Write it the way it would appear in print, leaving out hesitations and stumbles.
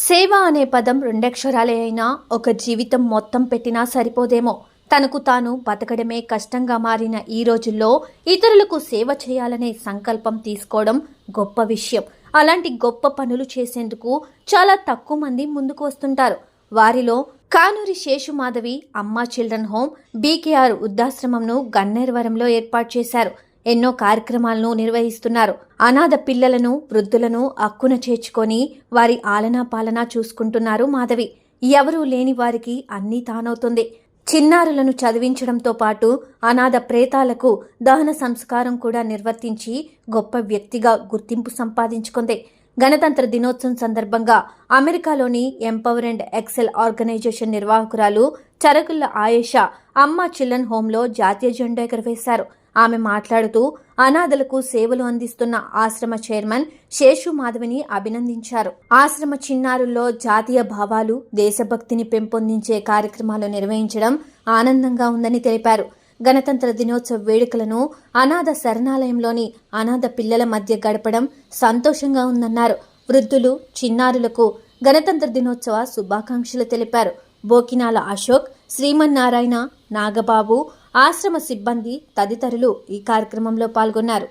సేవ అనే పదం రెండక్షరాలే అయినా ఒక జీవితం మొత్తం పెట్టినా సరిపోదేమో. తనకు తాను బతకడమే కష్టంగా మారిన ఈ రోజుల్లో ఇతరులకు సేవ చేయాలనే సంకల్పం తీసుకోవడం గొప్ప విషయం. అలాంటి గొప్ప పనులు చేసేందుకు చాలా తక్కువ మంది ముందుకు వస్తుంటారు. వారిలో కానూరి శేషుమాధవి అమ్మా చిల్డ్రన్ హోమ్ బీకేఆర్ వృద్ధాశ్రమంను గన్నేరువరంలో ఏర్పాటు చేశారు. ఎన్నో కార్యక్రమాలను నిర్వహిస్తున్నారు. అనాథ పిల్లలను, వృద్ధులను అక్కున చేర్చుకొని వారి ఆలనా పాలనా చూసుకుంటున్నారు మాధవి. ఎవరూ లేని వారికి అన్నీ తానవుతుంది. చిన్నారులను చదివించడంతో పాటు అనాథ ప్రేతాలకు దహన సంస్కారం కూడా నిర్వర్తించి గొప్ప వ్యక్తిగా గుర్తింపు సంపాదించుకుంది. గణతంత్ర దినోత్సవం సందర్భంగా అమెరికాలోని ఎంపవర్ అండ్ ఎక్సెల్ ఆర్గనైజేషన్ నిర్వాహకురాలు చరగుల్ల ఆయేషా అమ్మా చిల్డ్రన్ హోంలో జాతీయ జెండా ఎగరవేశారు. ఆమె మాట్లాడుతూ అనాథలకు సేవలు అందిస్తున్న ఆశ్రమ చైర్మన్ శేషు మాధవిని అభినందించారు. ఆశ్రమ చిన్నారుల్లో జాతీయ భావాలు, దేశభక్తిని పెంపొందించే కార్యక్రమాలు నిర్వహించడం ఆనందంగా ఉందని తెలిపారు. గణతంత్ర దినోత్సవ వేడుకలను అనాథ శరణాలయంలోని అనాథ పిల్లల మధ్య గడపడం సంతోషంగా ఉందన్నారు. వృద్ధులు, చిన్నారులకు గణతంత్ర దినోత్సవ శుభాకాంక్షలు తెలిపారు. బోకినాల అశోక్, శ్రీమన్నారాయణ, నాగబాబు, ఆశ్రమ సిబ్బంది తదితరులు ఈ కార్యక్రమంలో పాల్గొన్నారు.